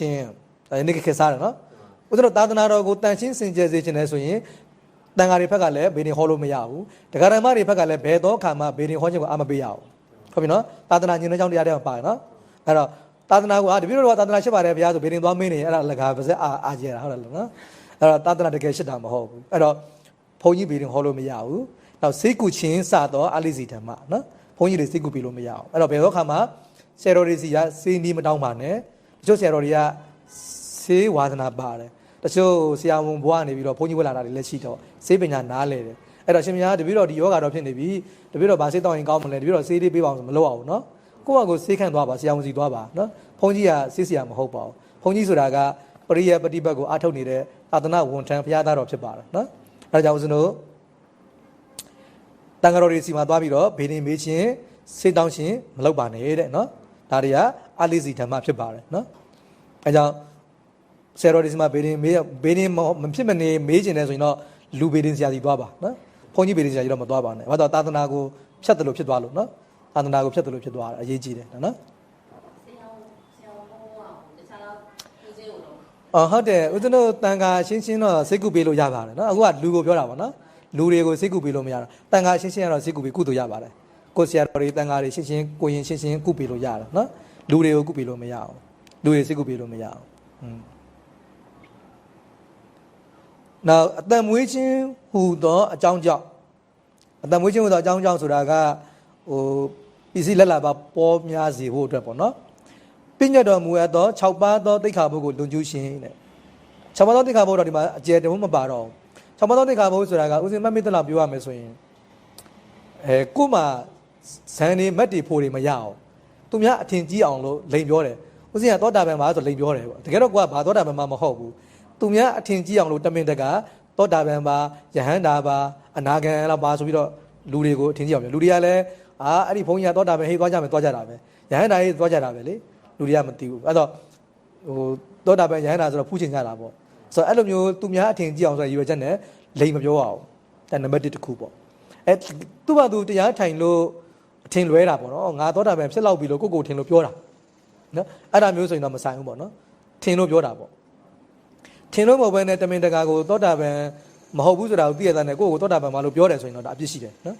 ချင်းနေ့ခေတ်စားတယ်နော်ဦးဇင်းတို့သာသနာတော်ကိုတန်ရှင်းစင်ကြယ်စေခြင်းနဲ့ဆိုရင်တန်ဃာတွေဘက်ကလည်းဘေးရင်ဟောလို့မရဘူးတရားဓမ္မတွေဘက်ကလည်းဘယ်တော့ခါမှဘေးရင်ဟောခြင်းကိုအမပေးရဘူးဟုတ်ပြီနော်သာသနာညင်တဲ့ကြောင့်တရားတွေမှာပါတယ်နော်အဲ့တော့သာသနာကတပည့်တော်ကသာသနာရှိပါတယ်ဗျာဆိုဘေးရင်သွားမင်းနေအဲ့ဒါလကားပါစက်အာကျဲတာဟုတ်တယ်နော်အဲ့တော့သာသနာတကယ်ရှိတာမဟုတ်ဘူးအဲ့တော့ဘုန်းကြီးဘေးရင်ဟောလို့မရဘူးနောက်စိတ်ကူချင်းစတော့အလိစီဓမ္မနော်ဘုန်းကြီးတွေစိတ်ကူပြီးလို့မရအောင်အဲ့တော့ဘယ်တော့ခါမှဆရာတော်တွေစီကစေးနီးမတောင်းပါနဲ့တချို့ဆရာတော်တွေကစေးဝါသနာပါတယ်တချို့ဆရာဝန်ဘွားနေပြီးတော့ဘုန်းကြီးဝလာတာတွေလည်းရှိတော့စေးပညာနားလဲတယ်အဲ့တော့ရှင်မယားတပည့်တော်ဒီယောဂါတော့ဖြစ်နေပြီတပည့်တော်ဗာစေးတောင်းရင်ကောင်းမလဲတပည့်တော်စေးလေးပေးပါအောင်မလုပ်အောင်နော်ကိုယ့်ဟာကိုယ်စေးခန့်သွားပါဆရာဝန်စီသွားပါနော်ဘုန်းကြီးကစေးဆရာမဟုတ်ပါဘူးဘုန်းကြီးဆိုတာကပရိယပฏิပတ်ကိုအားထုတ်နေတဲ့သာသနာဝန်ထမ်းဘုရားသားတော်ဖြစ်ပါတယ်နော်အဲ့ဒါကြောင့်ဦးဇင်းတို့တန်ဃာတော်တွေစီမှာသွားပြီးတော့ဘေးနေမေးချင်းစေးတောင်းချင်းမလုပ်ပါနဲ့တဲ့နော်ဒါတွေကအလိစီဓမ္မဖြစ်ပါတယ်နော်အဲကြောင့်ဆရာတော်ဒီမှာဘေးရင်မဖြစ်မနေမေးကျင်တယ်ဆိုရင်တော့လူဘေးရင်ဆရာကြီးသွားပါနော်ဘုန်းကြီးဘေးရင်ဆရာကြီးတော့မသွားပါနဲ့ဘာလို့သာသနာကိုဖြတ်တယ်လို့ဖြစ်သွားလို့နော်သာသနာကိုဖြတ်တယ်လို့ဖြစ်သွားတာအရေးကြီးတယ်နော်ဟုတ်တယ်ဦးဇင်းတို့တန်ခါရှင်းရှင်းတော့စိတ်ကူပေးလို့ရပါတယ်နော်အခုကလူကိုပြောတာပါနော်လူတွေကိုစိတ်ကူပေးလို့မရတာတန်ခါရှင်းရှင်းကတော့စိတ်ကူပေးကုသိုလ်ရပါတယ်ကိုဆရာတော်တွေတန်ခါတွေရှင်းရှင်းကိုရင်ရှင်းရှင်းကုပေးလို့ရတယ်နော်လူတွေကိုကုပေးလို့မရအောင်လူတွေစိတ်ကူပေးလို့မရအောင်နောက်အတန်မွေးခြင်းဟူသောအကြောင်းကြောင့်အတန်မွေးခြင်းဟူသောအကြောင်းကြောင့်ဆိုတာကဟိုပစ္စည်းလက်လာပါပေါ်များစေဖို့အတွက်ပေါ့နော်ပညတ်တော်မူအပ်သော6ပါးသောတိခါဘုကိုလွန်ကျူးခြင်းတဲ့6ပါးသောတိခါဘုတော့ဒီမှာအကျယ်တုံးမပါတော့6ပါးသောတိခါဘုဆိုတာကဥစဉ်မမိတ္တလာပြောရမယ်ဆိုရင်ကို့မှာဇန်နေမက်တီဖို့တွေမရအောင်သူများအထင်ကြီးအောင်လို့လိန်ပြောတယ်ဥစဉ်ကသောတာပန်မှာဆိုလိန်ပြောတယ်ပေါ့တကယ်တော့ကိုကဘာသောတာပန်မှာမဟုတ်ဘူးသူများအထင်ကြီးအောင်လို့တမင်တကာသောတာပန်ပါယဟန္တာပါအနာဂံလားပါဆိုပြီးတော့လူတွေကိုအထင်ကြီးအောင်ပြောလူတွေကလည်းအဲ့ဒီဘုန်းကြီးကသောတာပန်ဟေးသွားကြမယ်သွားကြတာပဲယဟန္တာဟေးသွားကြတာပဲလေလူတွေကမသိဘူးအဲ့တော့ဟိုသောတာပန်ယဟန္တာဆိုတော့ဖူးချင်ကြတာပေါ့ဆိုတော့အဲ့လိုမျိုးသူများအထင်ကြီးအောင်ဆိုရည်ရွယ်ချက်နဲ့လိန်မပြောအောင်ဒါနံပါတ်1တစ်ခုပေါ့သူ့ဘာသူတရားထိုင်လို့အထင်လွဲတာပေါ့နော်ငါသောတာပန်ဖြစ်လောက်ပြီလို့ကိုထင်လို့ပြောတာနော်အဲ့ဒါမျိုးဆိုရင်တော့မဆိုင်ဘူးပေါ့နော်ထင်လို့ပြောတာပေါ့ထင်လို့မဟုတ်ဘဲနဲ့တမင်တကာကိုသောတာပန်မဟုတ်ဘူးဆိုတာကိုသိရတဲ့နဲ့ကိုယ့်ကိုသောတာပန်မလို့ပြောတယ်ဆိုရင်တော့ဒါအပြစ်ရှိတယ်နော်